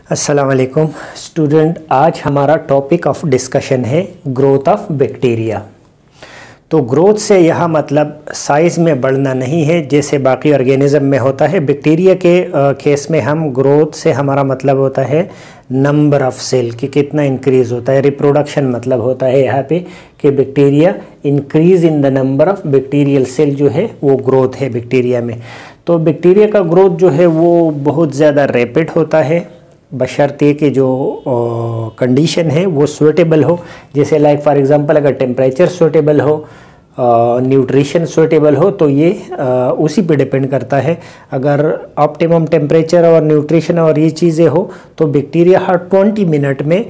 अस्सलाम वालेकुम स्टूडेंट, आज हमारा टॉपिक ऑफ डिस्कशन है ग्रोथ ऑफ बैक्टीरिया। तो ग्रोथ से यह मतलब साइज़ में बढ़ना नहीं है जैसे बाकी ऑर्गेनिज्म में होता है। बैक्टीरिया के केस में हम ग्रोथ से हमारा मतलब होता है नंबर ऑफ सेल कि कितना इंक्रीज़ होता है। रिप्रोडक्शन मतलब होता है यहाँ पे कि bacteria increase in the number of bacterial cell जो है वो ग्रोथ है बैक्टीरिया में। तो बैक्टीरिया का ग्रोथ जो है वो बहुत ज़्यादा रैपिड होता है बशर्ते कि जो कंडीशन है वो सूटेबल हो। जैसे लाइक फॉर एग्जांपल अगर टेम्परेचर सूटेबल हो, न्यूट्रिशन सूटेबल हो, तो ये उसी पे डिपेंड करता है। अगर ऑप्टिमम टेम्परेचर और न्यूट्रिशन और ये चीज़ें हो तो बैक्टीरिया हर 20 मिनट में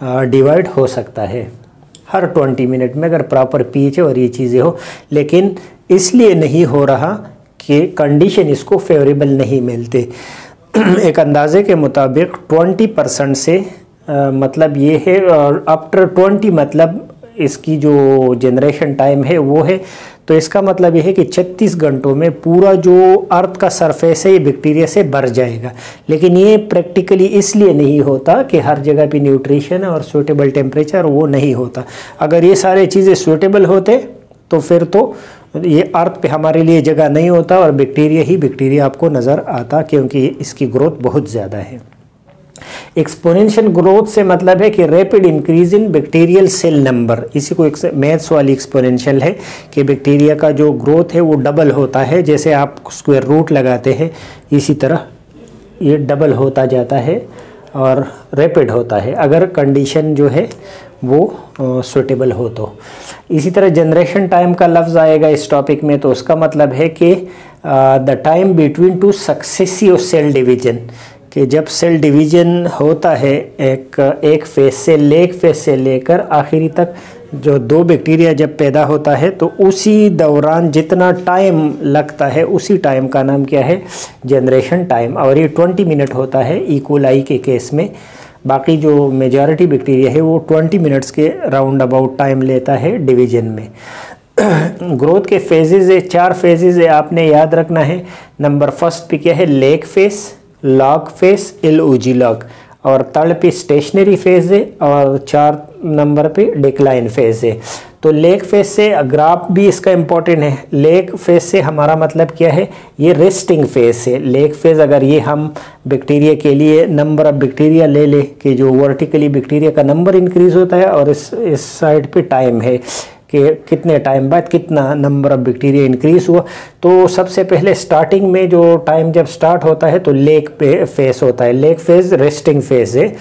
डिवाइड हो सकता है, हर 20 मिनट में, अगर प्रॉपर पीएच और ये चीज़ें हो। लेकिन इसलिए नहीं हो रहा कि कंडीशन इसको फेवरेबल नहीं मिलते। एक अंदाजे के मुताबिक 20% से मतलब ये है, आफ्टर 20 मतलब इसकी जो जनरेशन टाइम है वो है। तो इसका मतलब ये है कि 36 घंटों में पूरा जो अर्थ का सरफेस है ये बैक्टीरिया से भर जाएगा। लेकिन ये प्रैक्टिकली इसलिए नहीं होता कि हर जगह पे न्यूट्रिशन और सूटेबल टेम्परेचर वो नहीं होता। अगर ये सारे चीज़ें सूटेबल होते तो फिर तो ये अर्थ पे हमारे लिए जगह नहीं होता और बैक्टीरिया आपको नज़र आता, क्योंकि इसकी ग्रोथ बहुत ज़्यादा है। एक्सपोनेंशियल ग्रोथ से मतलब है कि rapid increase in bacterial cell number. इसी को मैथ्स वाली एक्सपोनेंशियल है कि बैक्टीरिया का जो ग्रोथ है वो डबल होता है। जैसे आप स्क्वायर रूट लगाते हैं इसी तरह ये डबल होता जाता है और रैपिड होता है अगर कंडीशन जो है वो सूटेबल हो तो। इसी तरह जनरेशन टाइम का लफ्ज़ आएगा इस टॉपिक में, तो उसका मतलब है कि the time between two successive cell division, कि जब सेल डिवीजन होता है एक फेज से लेग फेज से लेकर आखिरी तक जो दो बैक्टीरिया जब पैदा होता है तो उसी दौरान जितना टाइम लगता है उसी टाइम का नाम क्या है, जनरेशन टाइम। और ये 20 मिनट होता है ई कोलाई के केस में। बाकी जो मेजॉरिटी बैक्टीरिया है वो 20 मिनट्स के राउंड अबाउट टाइम लेता है डिवीजन में। ग्रोथ के फेजेस है, 4 फेजेस है, आपने याद रखना है। नंबर फर्स्ट पे क्या है, lag phase, log phase, L O G log, और थर्ड पे स्टेशनरी फेज है और 4 नंबर पे डिक्लाइन फेज है। तो लेग फेज से ग्राफ भी इसका इम्पोर्टेंट है। लेग फेज से हमारा मतलब क्या है, ये रेस्टिंग फेज है। लेग फेज अगर ये हम बैक्टीरिया के लिए नंबर ऑफ बैक्टीरिया ले ले कि जो वर्टिकली बैक्टीरिया का नंबर इंक्रीज होता है और इस साइड पे टाइम है कि कितने टाइम बाद कितना नंबर ऑफ बैक्टीरिया इंक्रीज हुआ। तो सबसे पहले स्टार्टिंग में जो टाइम जब स्टार्ट होता है तो लेग पे फेज होता है। लेग फेज रेस्टिंग फेज है,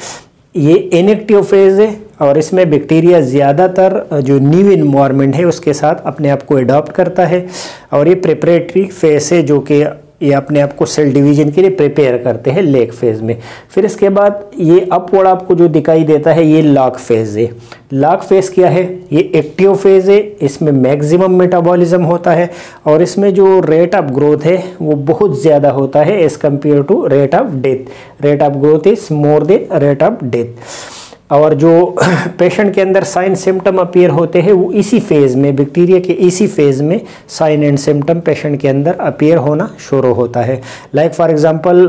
ये इनएक्टिव फेज है और इसमें बैक्टीरिया ज़्यादातर जो न्यू इन्वायरमेंट है उसके साथ अपने आप को अडॉप्ट करता है। और ये प्रिपरेटरी फेज है जो कि ये अपने आप को सेल डिवीजन के लिए प्रिपेयर करते हैं लेग फेज में। फिर इसके बाद ये अपवर्ड आपको जो दिखाई देता है ये लॉग फेज है। लॉग फेज क्या है, ये एक्टिव फेज है, इसमें मैक्सिमम मेटाबॉलिज्म होता है और इसमें जो रेट ऑफ ग्रोथ है वो बहुत ज़्यादा होता है as compared to rate of death. Rate of growth is more than rate of death. और जो पेशेंट के अंदर साइन सिम्टम अपीयर होते हैं वो इसी फेज़ में, बैक्टीरिया के इसी फेज़ में साइन एंड सिम्टम पेशेंट के अंदर अपीयर होना शुरू होता है। लाइक फॉर एग्जांपल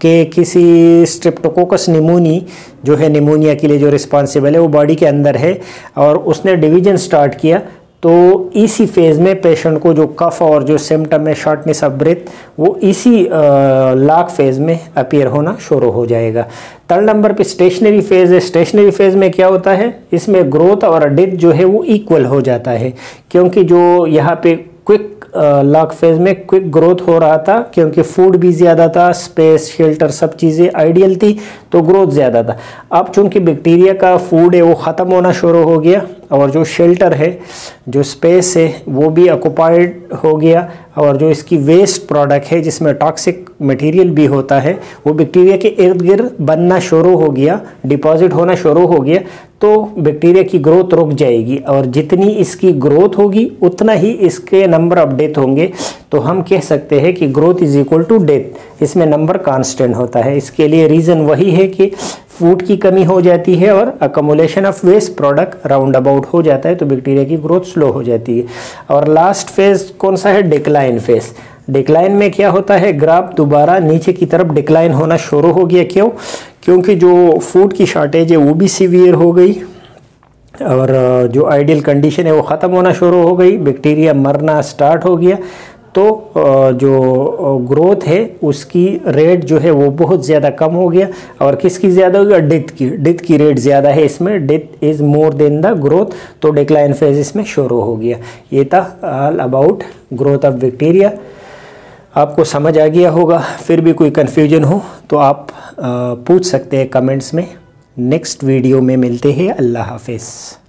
कि किसी स्ट्रेप्टोकोकस निमोनी जो है निमोनिया के लिए जो रिस्पॉन्सिबल है वो बॉडी के अंदर है और उसने डिवीजन स्टार्ट किया, तो इसी फेज़ में पेशेंट को जो कफ और जो सिम्टम है शॉर्टनेस ऑफ ब्रेथ वो इसी लॉग फेज़ में अपीयर होना शुरू हो जाएगा। थर्ड नंबर पे स्टेशनरी फेज़ है। स्टेशनरी फेज़ में क्या होता है, इसमें ग्रोथ और डेथ जो है वो इक्वल हो जाता है, क्योंकि जो यहाँ पे क्विक लॉग फेज में क्विक ग्रोथ हो रहा था क्योंकि फूड भी ज़्यादा था, स्पेस शेल्टर सब चीज़ें आइडियल थी तो ग्रोथ ज़्यादा था। अब चूंकि बैक्टीरिया का फूड है वो ख़त्म होना शुरू हो गया और जो शेल्टर है, जो स्पेस है वो भी ऑक्युपाइड हो गया और जो इसकी वेस्ट प्रोडक्ट है जिसमें टॉक्सिक मटेरियल भी होता है वो बैक्टीरिया के इर्द गिर्द बनना शुरू हो गया, डिपॉजिट होना शुरू हो गया, तो बैक्टीरिया की ग्रोथ रुक जाएगी और जितनी इसकी ग्रोथ होगी उतना ही इसके नंबर ऑफ डेथ होंगे। तो हम कह सकते हैं कि growth is equal to death, इसमें नंबर कांस्टेंट होता है। इसके लिए रीज़न वही है कि फूड की कमी हो जाती है और accumulation of waste product round about हो जाता है तो बैक्टीरिया की ग्रोथ स्लो हो जाती है। और लास्ट फेज कौन सा है, डिक्लाइन फेज। डिक्लाइन में क्या होता है, ग्राफ दोबारा नीचे की तरफ डिक्लाइन होना शुरू हो गया। क्यों? क्योंकि जो फूड की शॉर्टेज है वो भी सीवियर हो गई और जो आइडियल कंडीशन है वो ख़त्म होना शुरू हो गई, बैक्टीरिया मरना स्टार्ट हो गया। तो जो ग्रोथ है उसकी रेट जो है वो बहुत ज़्यादा कम हो गया। और किसकी ज़्यादा हो गया? डेथ की रेट ज़्यादा है इसमें, death is more than the growth. तो डिक्लाइन फेज इसमें शुरू हो गया। ये था all about growth of bacteria. आपको समझ आ गया होगा। फिर भी कोई कन्फ्यूजन हो तो आप पूछ सकते हैं कमेंट्स में। नेक्स्ट वीडियो में मिलते हैं। अल्लाह हाफिज़।